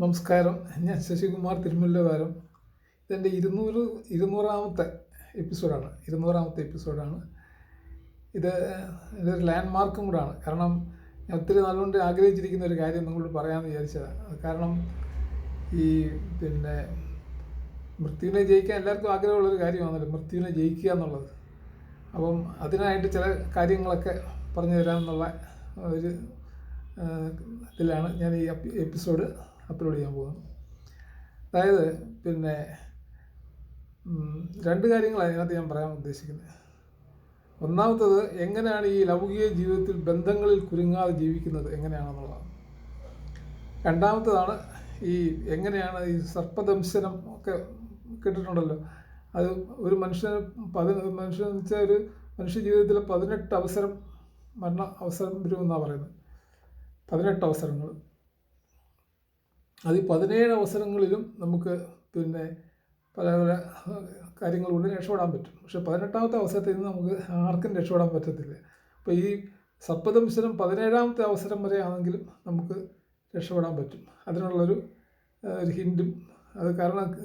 നമസ്കാരം. ഞാൻ ശശികുമാർ തിരുമുല്ലവാരം. ഇതെൻ്റെ ഇരുന്നൂറാമത്തെ എപ്പിസോഡാണ്. ഇതൊരു ലാൻഡ് മാർക്കും കൂടാണ്. കാരണം ഞാൻ ഒത്തിരി നാളുകൊണ്ട് ആഗ്രഹിച്ചിരിക്കുന്ന ഒരു കാര്യം നിങ്ങളോട് പറയാമെന്ന് വിചാരിച്ചതാണ്. കാരണം ഈ മൃത്യുവിനെ ജയിക്കാൻ എല്ലാവർക്കും ആഗ്രഹമുള്ളൊരു കാര്യമാണല്ലോ, മൃത്യുവിനെ ജയിക്കുക എന്നുള്ളത്. അപ്പം അതിനായിട്ട് ചില കാര്യങ്ങളൊക്കെ പറഞ്ഞു തരാമെന്നുള്ള ഒരു ഇതിലാണ് ഞാൻ ഈ എപ്പിസോഡ് അപ്ലോഡ് ചെയ്യാൻ പോകുന്നത്. അതായത് രണ്ട് കാര്യങ്ങളാണ് അതിനകത്ത് ഞാൻ പറയാൻ ഉദ്ദേശിക്കുന്നത്. ഒന്നാമത്തത്, എങ്ങനെയാണ് ഈ ലൗകിക ജീവിതത്തിൽ ബന്ധങ്ങളിൽ കുരുങ്ങാതെ ജീവിക്കുന്നത് എങ്ങനെയാണെന്നുള്ളതാണ്. രണ്ടാമത്തതാണ് എങ്ങനെയാണ് ഈ സർപ്പദംശനം ഒക്കെ കേട്ടിട്ടുണ്ടല്ലോ. അത് ഒരു മനുഷ്യൻ വെച്ചാൽ ഒരു മനുഷ്യ ജീവിതത്തിൽ 18 മരണ അവസരം വരുമെന്നാണ് പറയുന്നത്. 18 അവസരങ്ങൾ. അത് 17 അവസരങ്ങളിലും നമുക്ക് പല പല കാര്യങ്ങൾ കൊണ്ട് രക്ഷപ്പെടാൻ പറ്റും. പക്ഷെ 18ാമത്തെ അവസരത്തിൽ നിന്ന് നമുക്ക് ആർക്കും രക്ഷപ്പെടാൻ പറ്റത്തില്ല. അപ്പോൾ ഈ സർപ്പദംശനം 17ാമത്തെ അവസരം വരെ ആണെങ്കിലും നമുക്ക് രക്ഷപ്പെടാൻ പറ്റും. അതിനുള്ളൊരു ഹിൻറ്റും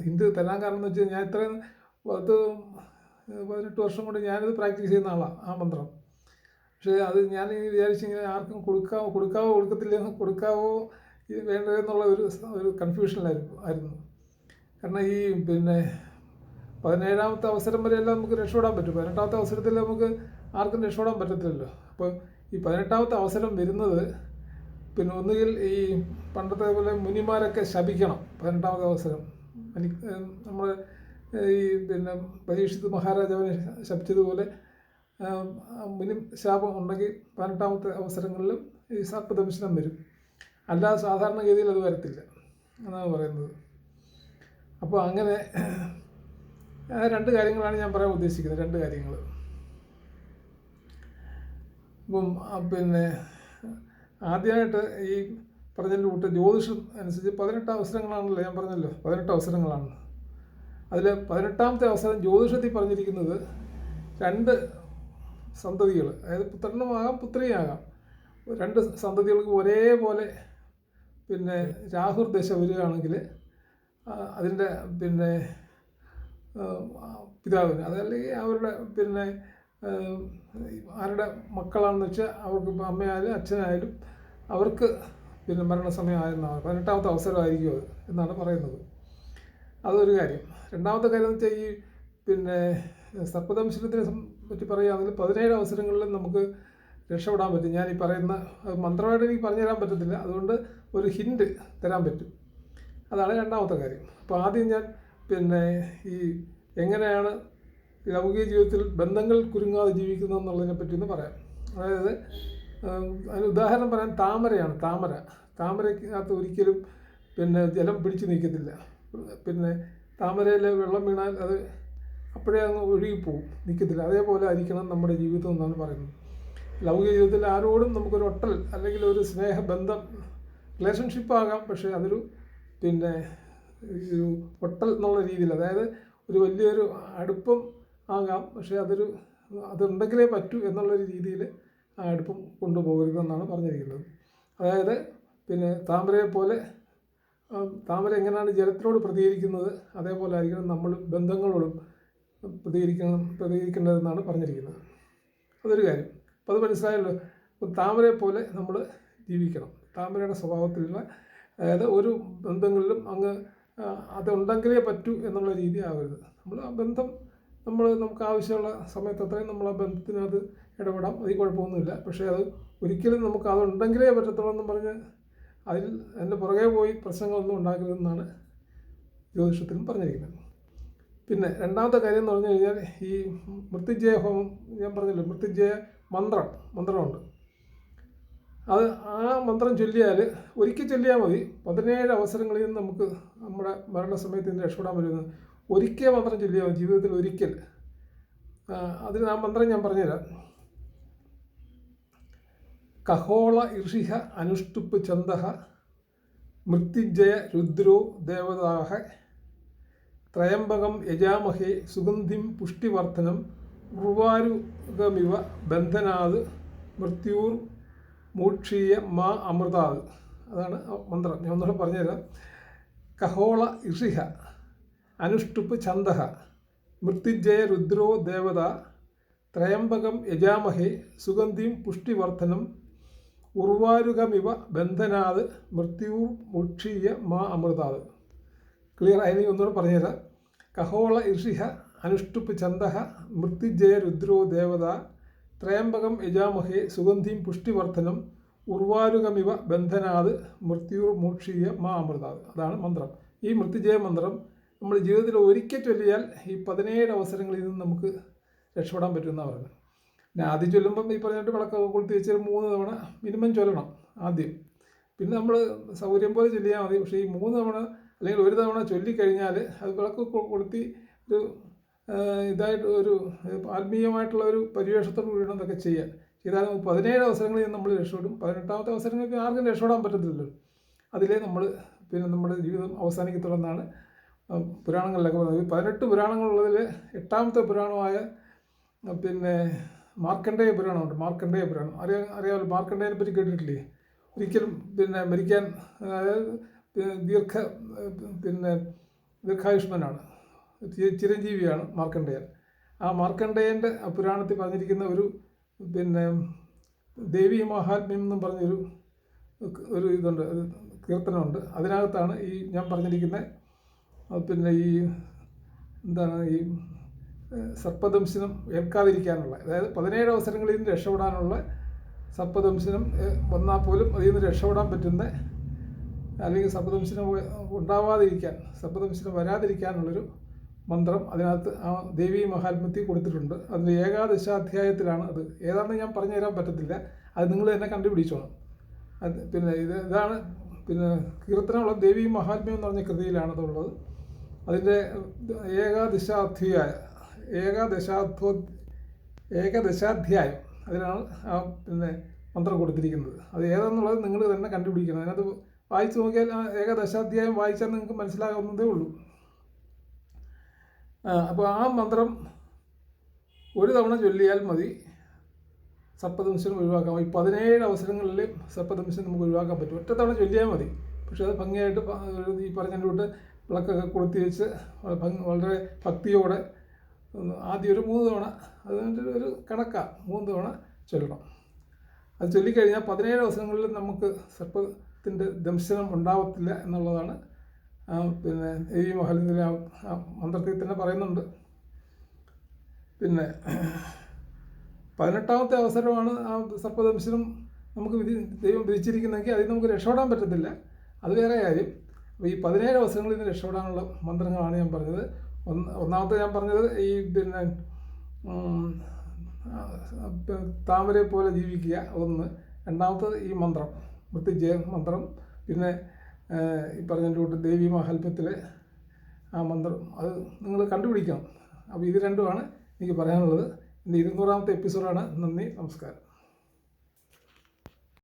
ഹിൻറ്റ് തരാൻ കാരണം എന്ന് വെച്ചാൽ ഞാൻ ഇത്രയും 18 വർഷം കൊണ്ട് ഞാനിത് പ്രാക്ടീസ് ചെയ്യുന്ന ആളാണ്, ആ മന്ത്രം. പക്ഷേ അത് ഞാൻ വിചാരിച്ചിങ്ങനെ ആർക്കും കൊടുക്കാവോ ഇത് വേണ്ടതെന്നുള്ള ഒരു കൺഫ്യൂഷനിലായിരുന്നു. കാരണം 17ാമത്തെ അവസരം വരെയെല്ലാം നമുക്ക് രക്ഷപ്പെടാൻ പറ്റും. 18ാമത്തെ അവസരത്തിൽ നമുക്ക് ആർക്കും രക്ഷപ്പെടാൻ പറ്റത്തില്ലല്ലോ. അപ്പോൾ ഈ 18ാമത്തെ അവസരം വരുന്നത് ഒന്നുകിൽ ഈ പണ്ടത്തെ പോലെ മുനിമാരൊക്കെ ശപിക്കണം. 18ാമത്തെ അവസരം നമ്മൾ പരീക്ഷിത് മഹാരാജാവിനെ ശപിച്ചതുപോലെ മുനി ശാപം ഉണ്ടെങ്കിൽ 18ാമത്തെ അവസരങ്ങളിലും ഈ സർപ്പദംശനം വരും. അല്ലാതെ സാധാരണഗതിയിൽ അത് വരത്തില്ല എന്നാണ് പറയുന്നത്. അപ്പോൾ അങ്ങനെ രണ്ട് കാര്യങ്ങളാണ് ഞാൻ പറയാൻ ഉദ്ദേശിക്കുന്നത്. രണ്ട് കാര്യങ്ങൾ. ഇപ്പം ആദ്യമായിട്ട് ഈ പറഞ്ഞതിൻ്റെ കൂട്ട് ജ്യോതിഷം അനുസരിച്ച് 18 അവസരങ്ങളാണല്ലോ ഞാൻ പറഞ്ഞല്ലോ, 18 അവസരങ്ങളാണ്. അതിൽ 18ാമത്തെ അവസരം ജ്യോതിഷത്തിൽ പറഞ്ഞിരിക്കുന്നത് 2 സന്തതികൾ, അതായത് പുത്രനുമാകാം പുത്രിയാകാം, 2 സന്തതികൾക്ക് ഒരേപോലെ രാഹുർ ദശ വരികയാണെങ്കിൽ അതിൻ്റെ പിതാവിന്, അതല്ലെങ്കിൽ അവരുടെ ആരുടെ മക്കളാണെന്ന് വെച്ചാൽ അവർക്ക് അമ്മയായാലും അച്ഛനായാലും അവർക്ക് മരണസമയമായെന്നാണ് 18ാമത്തെ അവസരമായിരിക്കും അത് എന്നാണ് പറയുന്നത്. അതൊരു കാര്യം. രണ്ടാമത്തെ കാര്യം എന്ന് വെച്ചാൽ ഈ സർപ്പദംശനത്തിനെ പറ്റി പറയുകയാണെങ്കിൽ 17 അവസരങ്ങളിലും നമുക്ക് രക്ഷപ്പെടാൻ പറ്റും. ഞാൻ ഈ പറയുന്ന മന്ത്രമായിട്ട് എനിക്ക് പറഞ്ഞു തരാൻ പറ്റത്തില്ല, അതുകൊണ്ട് ഒരു ഹിൻറ്റ് തരാൻ പറ്റും. അതാണ് രണ്ടാമത്തെ കാര്യം. അപ്പോൾ ആദ്യം ഞാൻ ഈ എങ്ങനെയാണ് ലൗകിക ജീവിതത്തിൽ ബന്ധങ്ങൾ കുരുങ്ങാതെ ജീവിക്കുന്നത് എന്നുള്ളതിനെ പറ്റിയൊന്ന് പറയാം. അതായത് അതിന് ഉദാഹരണം പറയാൻ താമരയാണ്. താമരയ്ക്കകത്ത് ഒരിക്കലും ജലം പിടിച്ചു നിൽക്കത്തില്ല. താമരയിൽ വെള്ളം വീണാൽ അത് അപ്പോഴേ അങ്ങ് ഒഴുകിപ്പോവും, നിൽക്കത്തില്ല. അതേപോലെ ആയിരിക്കണം നമ്മുടെ ജീവിതം എന്നാണ് പറയുന്നത്. ലൗകിക ജീവിതത്തിൽ ആരോടും നമുക്കൊരു ഒട്ടൽ അല്ലെങ്കിൽ ഒരു സ്നേഹബന്ധം, റിലേഷൻഷിപ്പ് ആകാം, പക്ഷേ അതൊരു ഒരു ഒട്ടൽ എന്നുള്ള രീതിയിൽ, അതായത് ഒരു വലിയൊരു അടുപ്പം ആകാം, പക്ഷേ അതുണ്ടെങ്കിലേ പറ്റൂ എന്നുള്ളൊരു രീതിയിൽ ആ അടുപ്പം കൊണ്ടുപോകരുതെന്നാണ് പറഞ്ഞിരിക്കുന്നത്. അതായത് താമര എങ്ങനെയാണ് ജലത്തിനോട് പ്രതികരിക്കുന്നത്, അതേപോലെ ആയിരിക്കണം നമ്മൾ ബന്ധങ്ങളോടും പ്രതികരിക്കേണ്ടതെന്നാണ് പറഞ്ഞിരിക്കുന്നത്. അതൊരു കാര്യം. അപ്പോൾ അത് മനസ്സിലായല്ലോ. അപ്പോൾ താമരയെ പോലെ നമ്മൾ ജീവിക്കണം. താമരയുടെ സ്വഭാവത്തിലുള്ള, അതായത് ഒരു ബന്ധങ്ങളിലും അതുണ്ടെങ്കിലേ പറ്റൂ എന്നുള്ള രീതി ആവരുത്. നമ്മൾ ആ ബന്ധം നമുക്ക് ആവശ്യമുള്ള സമയത്ത് അത്രയും നമ്മൾ ആ ബന്ധത്തിനകത്ത് ഇടപെടാം, അതിൽ കുഴപ്പമൊന്നുമില്ല. പക്ഷേ അത് ഒരിക്കലും നമുക്ക് അതുണ്ടെങ്കിലേ പറ്റത്തുള്ളൂ എന്ന് പറഞ്ഞ് അതിൻ്റെ പുറകെ പോയി പ്രശ്നങ്ങളൊന്നും ഉണ്ടാക്കരുതെന്നാണ് ജ്യോതിഷത്തിലും പറഞ്ഞിരിക്കുന്നത്. പിന്നെ രണ്ടാമത്തെ കാര്യം എന്ന് പറഞ്ഞു കഴിഞ്ഞാൽ ഈ മൃത്യുഞ്ജയ ഹോമം ഞാൻ പറഞ്ഞല്ലോ, മൃത്യുഞ്ജയ മന്ത്രമുണ്ട്. അത് ആ മന്ത്രം ചൊല്ലിയാൽ ഒരിക്കൽ ചൊല്ലിയാൽ മതി. 17 അവസരങ്ങളിൽ നിന്ന് നമുക്ക് നമ്മുടെ മരണസമയത്ത് നിന്ന് രക്ഷപ്പെടാൻ പറ്റുന്നത് ഒരിക്കൽ മന്ത്രം ചൊല്ലിയാൽ മതി, ജീവിതത്തിൽ ഒരിക്കൽ. അതിന് ആ മന്ത്രം ഞാൻ പറഞ്ഞുതരാം. കഹോള ഋഷിഹ അനുഷ്ടുപ്പ് ഛന്ദഃ മൃത്യുഞ്ജയ രുദ്രോ ദേവതാഹ ത്രയംബകം യജാമഹേ സുഗന്ധിം പുഷ്ടിവർദ്ധനം ഉർവാരുകമിവ ബന്ധനാത് മൃത്യൂർ മൂക്ഷീയ മാ അമൃതാത്. അതാണ് മന്ത്രം. ഞാൻ ഒന്നുകൂടെ പറഞ്ഞുതരാം. കഹോള ഇഷിഹ അനുഷ്ടുപ്പ് ഛന്ദഃ മൃത്യുഞ്ജയ രുദ്രോ ദേവത ത്രയംബകം യജാമഹേ സുഗന്ധിം പുഷ്ടിവർദ്ധനം ഉർവാരുകമിവ ബന്ധനാത് മൃത്യുർ മുക്ഷീയ മാ അമൃതാത്. ക്ലിയർ ആയി ഒന്നുകൂടെ പറഞ്ഞുതരാം. കഹോള ഇഷിഹ അനുഷ്ടുപ്പ് ഛന്ദഃ മൃത്യുഞ്ജയ രുദ്രോ ദേവത ത്രയംബകം യജാമഹേ സുഗന്ധിം പുഷ്ടിവർദ്ധനം ഉർവാരുകമിവ ബന്ധനാത് മൃത്യുർ മോക്ഷീയ മാ അമൃതാത്. അതാണ് മന്ത്രം. ഈ മൃത്യുജയ മന്ത്രം നമ്മൾ ജീവിതത്തിൽ ഒരിക്കൽ ചൊല്ലിയാൽ ഈ 17 അവസരങ്ങളിൽ നിന്ന് നമുക്ക് രക്ഷപ്പെടാൻ പറ്റുമെന്നാണ് പറയുന്നത്. പിന്നെ ആദ്യം ചൊല്ലുമ്പം ഈ പറഞ്ഞിട്ട് വിളക്കൊക്കെ കൊളുത്തി വെച്ചാൽ 3 തവണ മിനിമം ചൊല്ലണം ആദ്യം. പിന്നെ നമ്മൾ സൗകര്യം പോലെ ചൊല്ലിയാൽ മതി. പക്ഷേ ഈ 3 തവണ അല്ലെങ്കിൽ 1 തവണ ചൊല്ലിക്കഴിഞ്ഞാൽ അത് വിളക്ക് കൊളുത്തി ഒരു ഇതായിട്ട് ഒരു ആത്മീയമായിട്ടുള്ള ഒരു പരിവേഷത്തോട് കൂടി അതൊക്കെ ചെയ്യാൻ ചെയ്താൽ 17 അവസരങ്ങളിൽ നിന്ന് നമ്മൾ രക്ഷപ്പെടും. 18ാമത്തെ അവസരങ്ങൾക്ക് ആർക്കും രക്ഷപ്പെടാൻ പറ്റത്തില്ലല്ലോ. അതിലേ നമ്മൾ പിന്നെ നമ്മുടെ ജീവിതം അവസാനിക്കത്തുള്ളതെന്നാണ് പുരാണങ്ങളിലൊക്കെ പറയുന്നത്. 18 പുരാണങ്ങളുള്ളതിൽ 8ാമത്തെ പുരാണമായ പിന്നെ മാർക്കണ്ഡേയ പുരാണമുണ്ട്. മാർക്കണ്ഡേയ പുരാണം അറിയാമല്ലോ. മാർക്കണ്ഡേയനെ പറ്റി കേട്ടിട്ടില്ലേ? ഒരിക്കലും പിന്നെ മരിക്കാൻ, അതായത് ദീർഘായുഷ്മനാണ്, ചിരഞ്ജീവിയാണ് മാർക്കണ്ഡേയൻ. ആ മാർക്കണ്ഡേയൻ്റെ പുരാണത്തിൽ പറഞ്ഞിരിക്കുന്ന ഒരു പിന്നെ ദേവീ മഹാത്മ്യം എന്നും പറഞ്ഞൊരു ഇതുണ്ട്, കീർത്തനമുണ്ട്. അതിനകത്താണ് ഈ ഞാൻ പറഞ്ഞിരിക്കുന്ന പിന്നെ ഈ എന്താണ് ഈ സർപ്പദംശനം ഏൽക്കാതിരിക്കാനുള്ള, അതായത് 17 അവസരങ്ങളിൽ നിന്ന് രക്ഷപ്പെടാനുള്ള, സർപ്പദംശനം വന്നാൽ പോലും അതിൽ നിന്ന് രക്ഷപ്പെടാൻ പറ്റുന്ന, അല്ലെങ്കിൽ സർപ്പദംശനം ഉണ്ടാവാതിരിക്കാൻ, സർപ്പദംശനം വരാതിരിക്കാനുള്ളൊരു മന്ത്രം അതിനകത്ത് ആ ദേവീ മഹാത്മ്യത്തിൽ കൊടുത്തിട്ടുണ്ട്. അതിൻ്റെ ഏകാദശാധ്യായത്തിലാണ് അത്. ഏതാണെന്ന് ഞാൻ പറഞ്ഞു തരാൻ പറ്റത്തില്ല, അത് നിങ്ങൾ തന്നെ കണ്ടുപിടിച്ചോണം. അത് പിന്നെ ഇതാണ് പിന്നെ കീർത്തനമുള്ള ദേവീ മഹാത്മ്യം എന്ന് പറഞ്ഞ കൃതിയിലാണ് അതുള്ളത്. അതിൻ്റെ ഏകദശാധ്യായം അതിനാണ് ആ പിന്നെ മന്ത്രം കൊടുത്തിരിക്കുന്നത്. അത് ഏതാണെന്നുള്ളത് നിങ്ങൾ തന്നെ കണ്ടുപിടിക്കണം. അതിനകത്ത് വായിച്ച് നോക്കിയാൽ ആ ഏകദശാധ്യായം വായിച്ചാൽ നിങ്ങൾക്ക് മനസ്സിലാകുന്നതേ ഉള്ളൂ. അപ്പോൾ ആ മന്ത്രം 1 തവണ ചൊല്ലിയാൽ മതി സർപ്പദംശനം ഒഴിവാക്കാം. ഈ 17 അവസരങ്ങളിൽ സർപ്പദംശനം നമുക്ക് ഒഴിവാക്കാൻ പറ്റും. 1 തവണ ചൊല്ലിയാൽ മതി. പക്ഷേ അത് ഭംഗിയായിട്ട് ഈ പറഞ്ഞതിൻ്റെ കൂട്ട് വിളക്കൊക്കെ കൊളുത്തി വെച്ച് വളരെ ഭക്തിയോടെ ആദ്യം ഒരു 3 തവണ, അതിൻ്റെ ഒരു കണക്കാണ്, 3 തവണ ചൊല്ലണം. അത് ചൊല്ലിക്കഴിഞ്ഞാൽ 17 അവസരങ്ങളിൽ നമുക്ക് സർപ്പത്തിൻ്റെ ദംശനം ഉണ്ടാവത്തില്ല എന്നുള്ളതാണ് പിന്നെ ഈ മഹാത്മ്യത്തിലെ ആ മന്ത്രത്തിൽ തന്നെ പറയുന്നുണ്ട്. പിന്നെ 18ാമത്തെ അവസരമാണ് ആ സർപ്പദംശനം നമുക്ക് ദൈവം വിധിച്ചിരിക്കുന്നതെങ്കിൽ അതിൽ നമുക്ക് രക്ഷപ്പെടാൻ പറ്റത്തില്ല, അത് വേറെ കാര്യം. അപ്പോൾ ഈ 17 അവസരങ്ങളിൽ നിന്ന് രക്ഷപ്പെടാനുള്ള മന്ത്രങ്ങളാണ് ഞാൻ പറഞ്ഞത്. ഒന്നാമത്തെ ഞാൻ പറഞ്ഞത് ഈ പിന്നെ താമരയെ പോലെ ജീവിക്കുക, ഒന്ന്. രണ്ടാമത്തത് ഈ മന്ത്രം, മൃത്യുഞ്ജയ മന്ത്രം. പിന്നെ ഈ പറഞ്ഞതിൻ്റെ കൂട്ട് ദേവീ മഹാത്മ്യത്തിലെ ആ മന്ത്രം, അത് നിങ്ങൾ കണ്ടുപിടിക്കണം. അപ്പോൾ ഇത് രണ്ടുമാണ് എനിക്ക് പറയാനുള്ളത്. എൻ്റെ 200ാമത്തെ എപ്പിസോഡാണ്. നന്ദി, നമസ്കാരം.